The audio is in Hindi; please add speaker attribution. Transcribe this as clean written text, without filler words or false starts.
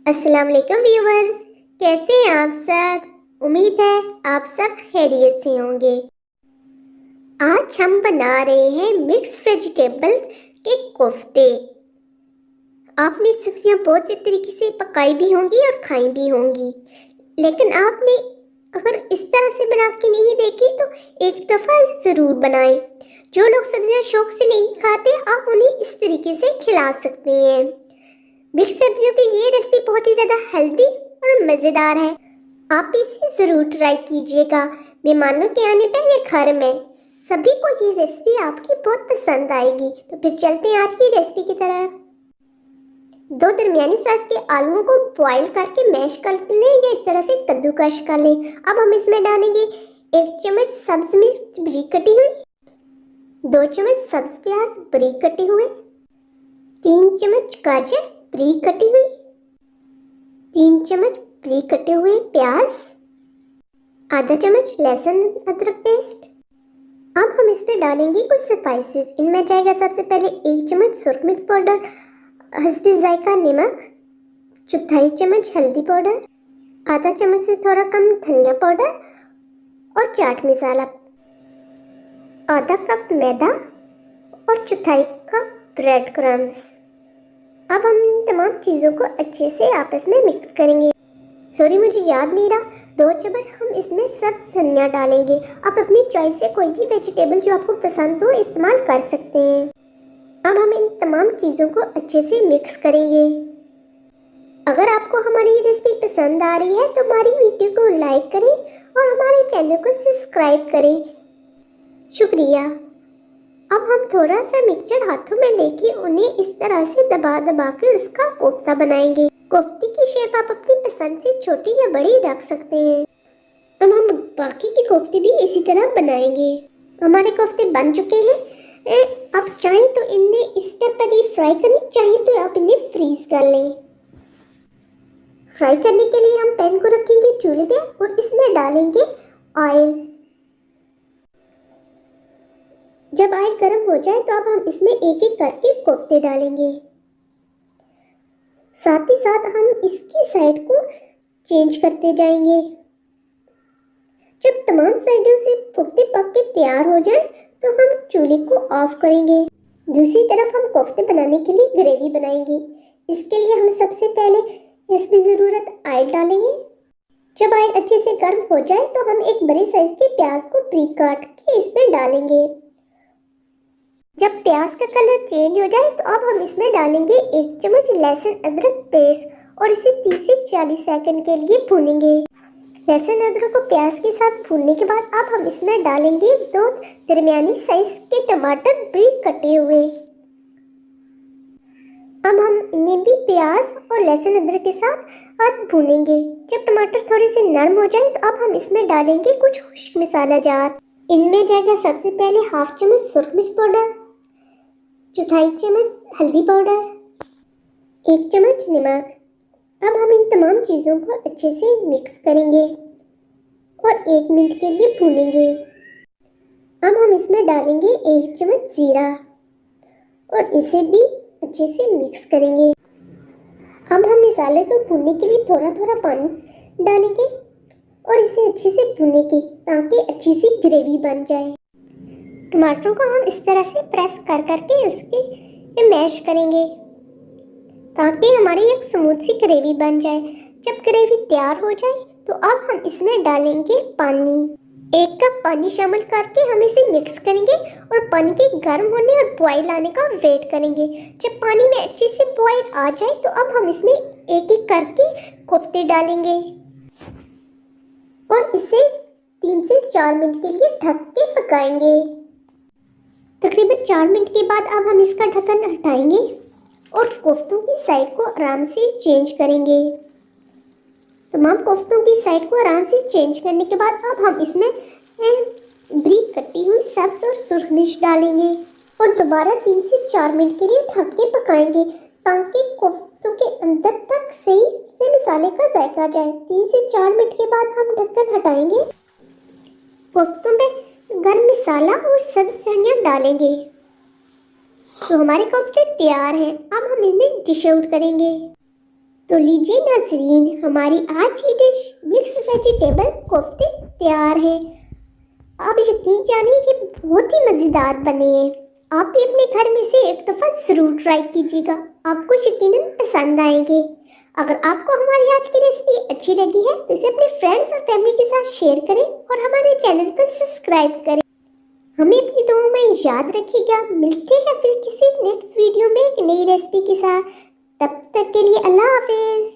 Speaker 1: अस्सलाम वालेकुम व्यूवर्स, कैसे हैं आप सब। उम्मीद है आप सब खैरियत से होंगे। आज हम बना रहे हैं मिक्स वेजिटेबल के कोफ्ते। आपने सब्जियां बहुत से तरीके से पकाई भी होंगी और खाई भी होंगी, लेकिन आपने अगर इस तरह से बना के नहीं देखी तो एक दफ़ा ज़रूर बनाएं। जो लोग सब्जियां शौक से नहीं खाते, आप उन्हें इस तरीके से खिला सकते हैं। मिक्स सब्जियों की ये रेसिपी बहुत ही ज़्यादा हेल्दी और मज़ेदार है। आप इसे ज़रूर ट्राई कीजिएगा। मेहमानों के आने पर या घर में सभी को ये रेसिपी आपकी बहुत पसंद आएगी। तो फिर चलते हैं आज की रेसिपी की तरफ। दो दरमियानी साइज के आलूओं को बॉईल करके मैश कर लेंगे, इस तरह से कद्दूकश कर लें। अब हम इसमें डालेंगे 1 चम्मच सब्ज मिर्च बारीक कटी हुई, 2 चम्मच सब्ज प्याज बारीक कटे हुए, 3 चम्मच गाजर बारीक कटी हुई, 3 चम्मच बारीक कटे हुए प्याज, आधा चम्मच लहसुन अदरक पेस्ट। अब हम इसमें डालेंगे कुछ स्पाइसेस। इनमें जाएगा सबसे पहले 1 चम्मच सुरख मिर्च पाउडर, हस्बी जायका नमक, चौथाई चम्मच हल्दी पाउडर, आधा चम्मच से थोड़ा कम धनिया पाउडर और चाट मसाला, आधा कप मैदा और चौथाई कप ब्रेड क्रम्स। अब हम इन तमाम चीज़ों को अच्छे से आपस में मिक्स करेंगे। सॉरी, मुझे याद नहीं रहा, 2 चम्मच हम इसमें सब धनिया डालेंगे। आप अपनी चॉइस से कोई भी वेजिटेबल जो आपको पसंद हो इस्तेमाल कर सकते हैं। अब हम इन तमाम चीज़ों को अच्छे से मिक्स करेंगे। अगर आपको हमारी ये रेसिपी पसंद आ रही है तो हमारी वीडियो को लाइक करें और हमारे चैनल को सब्सक्राइब करें। शुक्रिया। अब हम थोड़ा सा मिक्सचर हाथों में लेके उन्हें इस तरह से दबा दबा के उसका कोफ्ता बनाएंगे। कोफ्ते की शेप आप अपनी पसंद से छोटी या बड़ी रख सकते हैं। अब हम बाकी के कोफ्ते भी इसी तरह बनाएंगे। हमारे कोफ्ते बन चुके हैं। आप चाहें तो इन्हें इस स्टेप पर ही फ्राई करें, चाहें तो आप इन्हें फ्रीज कर लें। फ्राई करने के लिए हम पैन को रखेंगे चूल्हे पे और इसमें डालेंगे ऑयल। जब ऑयल गर्म हो जाए तो अब हम इसमें एक एक करके कोफ्ते डालेंगे। साथ ही साथ हम इसकी साइड को चेंज करते जाएंगे। जब तमाम साइडों से कोफ्ते पक के तैयार हो जाए तो हम चूल्हे को ऑफ करेंगे। दूसरी तरफ हम कोफ्ते बनाने के लिए ग्रेवी बनाएंगे। इसके लिए हम सबसे पहले इसमें ज़रूरत ऑयल डालेंगे। जब ऑयल अच्छे से गर्म हो जाए तो हम एक बड़े साइज के प्याज को बारीक काट के इसमें डालेंगे। जब प्याज का कलर चेंज हो जाए तो अब हम इसमें डालेंगे 1 चम्मच लहसुन अदरक पेस्ट और इसे 30 से 40 सेकंड के लिए भूनेंगे। लहसुन अदरक को प्याज के साथ भूनने के बाद अब हम इसमें डालेंगे 2 दरमियानी साइज के टमाटर बारीक कटे हुए। अब हम इन्हें भी प्याज और लहसुन अदरक के साथ भूनेंगे। जब टमाटर थोड़े से नरम हो जाए तो अब हम इसमें डालेंगे कुछ खुश्क मसाला जात। इनमें जाएगा सबसे पहले 1/2 चम्मच सुरख मिर्च पाउडर, चौथाई चम्मच हल्दी पाउडर, 1 चम्मच नमक। अब हम इन तमाम चीज़ों को अच्छे से मिक्स करेंगे और 1 मिनट के लिए भूनेंगे। अब हम इसमें डालेंगे 1 चम्मच जीरा और इसे भी अच्छे से मिक्स करेंगे। अब हम मसाले को भूनने के लिए थोड़ा थोड़ा पानी डालेंगे और इसे अच्छे से भूनेंगे ताकि अच्छी सी ग्रेवी बन जाए। टमाटरों को हम इस तरह से प्रेस कर करके उसके मैश करेंगे ताकि हमारी एक स्मूथ सी ग्रेवी बन जाए। जब ग्रेवी तैयार हो जाए तो अब हम इसमें डालेंगे पानी। 1 कप पानी शामिल करके हम इसे मिक्स करेंगे और पानी के गर्म होने और बॉईल आने का वेट करेंगे। जब पानी में अच्छे से बॉईल आ जाए तो अब हम इसमें एक एक करके कोफ्ते डालेंगे और इसे 3 से 4 मिनट के लिए ढक के पकाएंगे। तकरीबन 4 मिनट के बाद अब हम इसका ढक्कन हटाएंगे और कोफ्तों की साइड को आराम से चेंज करेंगे। तमाम कोफ्तों की साइड को आराम से चेंज करने के बाद अब हम इसमें बारीक कटी हुई सब्ज और सुरख मिर्च डालेंगे और दोबारा 3 से 4 मिनट के लिए ढक के पकाएंगे ताकि कोफ्तों के अंदर तक सही से मसाले का जायका जाए। 3 से 4 मिनट के बाद हम ढक्कन हटाएंगे। कोफ्तों में गर्म मसाला और सब्ज धनिया डालेंगे। तो हमारे कोफ्ते तैयार हैं। अब हम इन्हें डिश आउट करेंगे। तो लीजिए नाज़रीन, हमारी आज की डिश मिक्स वेजिटेबल कोफ्ते तैयार है। आप यकीन जानिए कि बहुत ही मज़ेदार बने हैं। आप भी अपने घर में से एक दफ़ा ज़रूर ट्राई कीजिएगा, आपको यकीनन पसंद आएंगे। अगर आपको हमारी आज की रेसिपी अच्छी लगी है तो इसे अपने फ्रेंड्स और फैमिली के साथ शेयर करें और हमारे चैनल को सब्सक्राइब करें। हमें अपनी दुआओं में याद रखिएगा। मिलते हैं फिर किसी नेक्स्ट वीडियो में एक नई रेसिपी के साथ। तब तक के लिए अल्लाह हाफिज़।